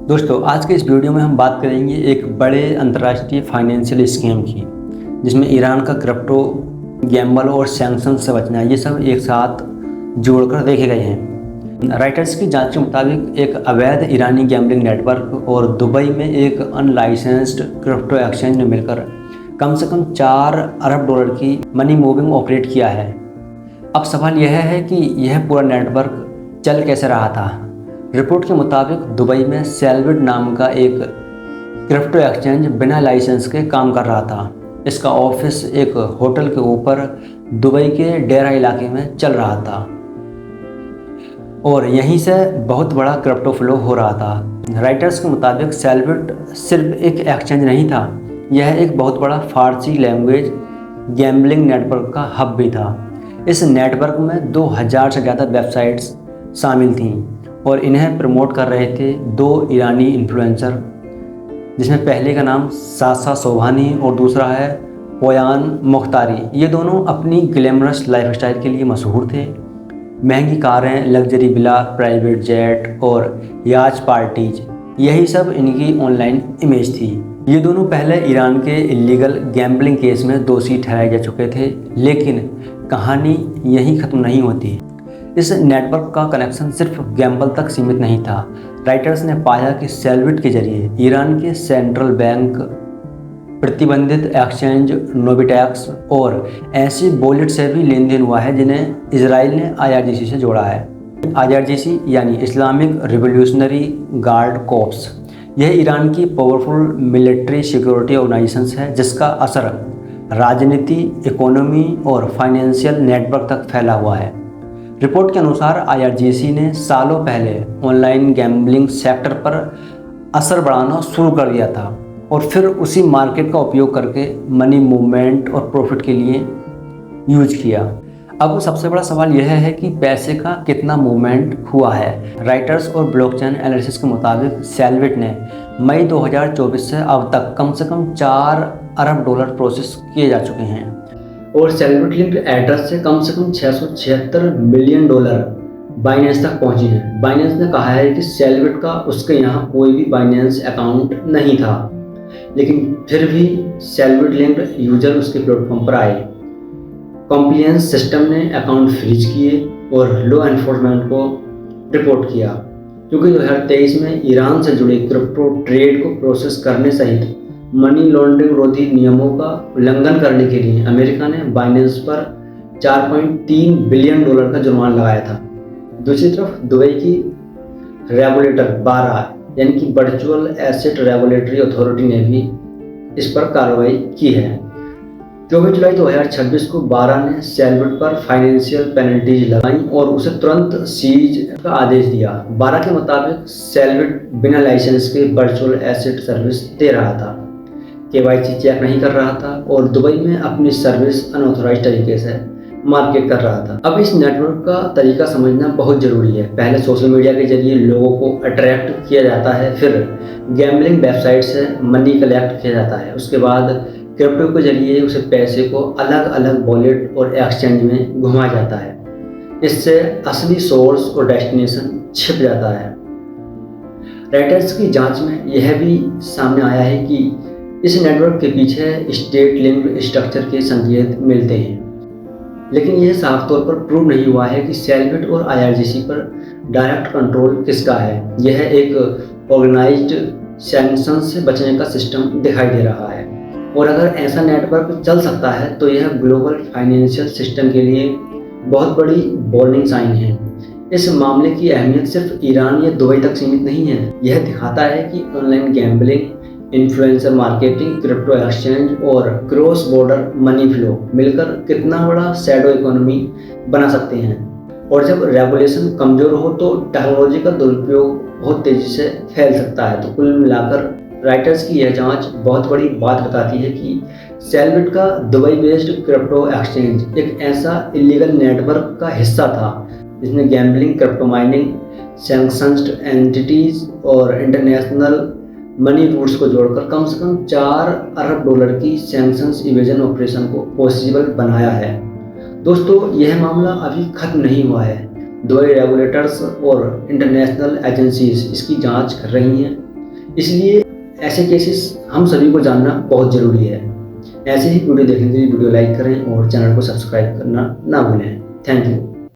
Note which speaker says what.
Speaker 1: दोस्तों, आज के इस वीडियो में हम बात करेंगे एक बड़े अंतर्राष्ट्रीय फाइनेंशियल स्कैम की, जिसमें ईरान का क्रिप्टो गैम्बल और सैंक्शन से बचना, ये सब एक साथ जोड़कर देखे गए हैं। राइटर्स की जांच के मुताबिक एक अवैध ईरानी गैम्बलिंग नेटवर्क और दुबई में एक अनलाइसेंस्ड क्रिप्टो एक्सचेंज ने मिलकर कम से कम 4 अरब डॉलर की मनी मूविंग ऑपरेट किया है। अब सवाल यह है कि यह पूरा नेटवर्क चल कैसे रहा था। रिपोर्ट के मुताबिक दुबई में सेलविट नाम का एक क्रिप्टो एक्सचेंज बिना लाइसेंस के काम कर रहा था। इसका ऑफिस एक होटल के ऊपर दुबई के डेरा इलाके में चल रहा था और यहीं से बहुत बड़ा क्रिप्टो फ्लो हो रहा था। राइटर्स के मुताबिक सेलविट सिर्फ एक एक्सचेंज नहीं था, यह एक बहुत बड़ा फारसी लैंग्वेज गैम्बलिंग नेटवर्क का हब भी था। इस नेटवर्क में 2000 से ज़्यादा वेबसाइट्स शामिल थीं और इन्हें प्रमोट कर रहे थे 2 ईरानी इन्फ्लुएंसर, जिसमें पहले का नाम सासा सोभानी और दूसरा है पोयान मुख्तारी। ये दोनों अपनी ग्लैमरस लाइफस्टाइल के लिए मशहूर थे। महंगी कारें, लग्जरी विला, प्राइवेट जेट और याच पार्टीज, यही सब इनकी ऑनलाइन इमेज थी। ये दोनों पहले ईरान के इलीगल गैम्बलिंग केस में दोषी ठहराए जा चुके थे, लेकिन कहानी यहीं ख़त्म नहीं होती। इस नेटवर्क का कनेक्शन सिर्फ गैम्बल तक सीमित नहीं था। राइटर्स ने पाया कि सेलविट के जरिए ईरान के सेंट्रल बैंक, प्रतिबंधित एक्सचेंज नोबिटैक्स और ऐसी वॉलेट से भी लेन देन हुआ है जिन्हें इजराइल ने IRGC से जोड़ा है। IRGC यानी इस्लामिक रिवोल्यूशनरी गार्ड कॉर्प्स, यह ईरान की पावरफुल मिलिट्री सिक्योरिटी ऑर्गेनाइजेशन है जिसका असर राजनीति, इकोनॉमी और फाइनेंशियल नेटवर्क तक फैला हुआ है। रिपोर्ट के अनुसार IRGC ने सालों पहले ऑनलाइन गैम्बलिंग सेक्टर पर असर बढ़ाना शुरू कर दिया था और फिर उसी मार्केट का उपयोग करके मनी मूवमेंट और प्रॉफिट के लिए यूज किया। अब सबसे बड़ा सवाल यह है कि पैसे का कितना मूवमेंट हुआ है। राइटर्स और ब्लॉकचेन एनालिसिस के मुताबिक सेलविट ने मई 2024 से अब तक कम से कम 4 अरब डॉलर प्रोसेस किए जा चुके हैं और सेलविट लिंक्ड एड्रेस से कम 676 मिलियन डॉलर बाइनेंस तक पहुंची हैं। बाइनेंस ने कहा है कि सेलविट का उसके यहाँ कोई भी बाइनेंस अकाउंट नहीं था, लेकिन फिर भी सेलविट लिंक्ड यूजर उसके प्लेटफॉर्म पर आए। कॉम्प्लायंस सिस्टम ने अकाउंट फ्रीज किए और लॉ एनफोर्समेंट को रिपोर्ट किया, क्योंकि 2023 में ईरान से जुड़े क्रिप्टो ट्रेड को प्रोसेस करने सहित मनी लॉन्ड्रिंग विरोधी नियमों का उल्लंघन करने के लिए अमेरिका ने बाइनेंस पर 4.3 बिलियन डॉलर का जुर्माना लगाया था। दूसरी तरफ दुबई की रेगुलेटर बारा यानी कि वर्चुअल एसेट रेगुलेटरी अथॉरिटी ने भी इस पर कार्रवाई की है। 24 जुलाई 2026 को बारा ने सेलविट पर फाइनेंशियल पेनल्टीज लगाई और उसे तुरंत सीज का आदेश दिया। बारा के मुताबिक सेलविट बिना लाइसेंस के वर्चुअल एसेट सर्विस दे रहा था, KYC चेक नहीं कर रहा था और दुबई में अपनी सर्विस अनऑथराइज तरीके से मार्केट कर रहा था। अब इस नेटवर्क का तरीका समझना बहुत ज़रूरी है। पहले सोशल मीडिया के जरिए लोगों को अट्रैक्ट किया जाता है, फिर गैम्बलिंग वेबसाइट से मनी कलेक्ट किया जाता है, उसके बाद क्रिप्टो के जरिए उसे पैसे को अलग अलग वॉलेट और एक्सचेंज में घुमाया जाता है। इससे असली सोर्स और डेस्टिनेशन छिप जाता है। राइटर्स की जांच में यह भी सामने आया है कि इस नेटवर्क के पीछे स्टेट लिंक्ड स्ट्रक्चर के संकेत मिलते हैं, लेकिन यह साफ तौर पर प्रूव नहीं हुआ है कि सेलविट और IRGC पर डायरेक्ट कंट्रोल किसका है। यह एक ऑर्गेनाइज्ड सैंक्शन से बचने का सिस्टम दिखाई दे रहा है और अगर ऐसा नेटवर्क चल सकता है तो यह ग्लोबल फाइनेंशियल सिस्टम के लिए बहुत बड़ी वार्निंग साइन है। इस मामले की अहमियत सिर्फ ईरान या दुबई तक सीमित नहीं है। यह दिखाता है कि online gambling, influencer marketing, crypto exchange और क्रॉस बॉर्डर मनी फ्लो मिलकर कितना बड़ा शैडो इकोनॉमी बना सकते हैं। और जब रेगुलेशन कमज़ोर हो तो टेक्नोलॉजी का दुरुपयोग बहुत तेज़ी से फैल सकता है। तो कुल मिलाकर राइटर्स की यह जांच बहुत बड़ी बात बताती है कि सेलविट का दुबई बेस्ड क्रिप्टो एक्सचेंज एक ऐसा इलीगल नेटवर्क का हिस्सा था जिसने gambling, crypto mining, sanctioned entities और इंटरनेशनल मनी रूट्स को जोड़कर कम से कम 4 अरब डॉलर की सैंक्शंस इवेजन ऑपरेशन को पॉसिबल बनाया है। दोस्तों, यह मामला अभी खत्म नहीं हुआ है। दुबई रेगुलेटर्स और इंटरनेशनल एजेंसीज इसकी जांच कर रही हैं इसलिए ऐसे केसेस हम सभी को जानना बहुत ज़रूरी है। ऐसे ही वीडियो देखने के लिए वीडियो लाइक करें और चैनल को सब्सक्राइब करना ना भूलें। Thank you.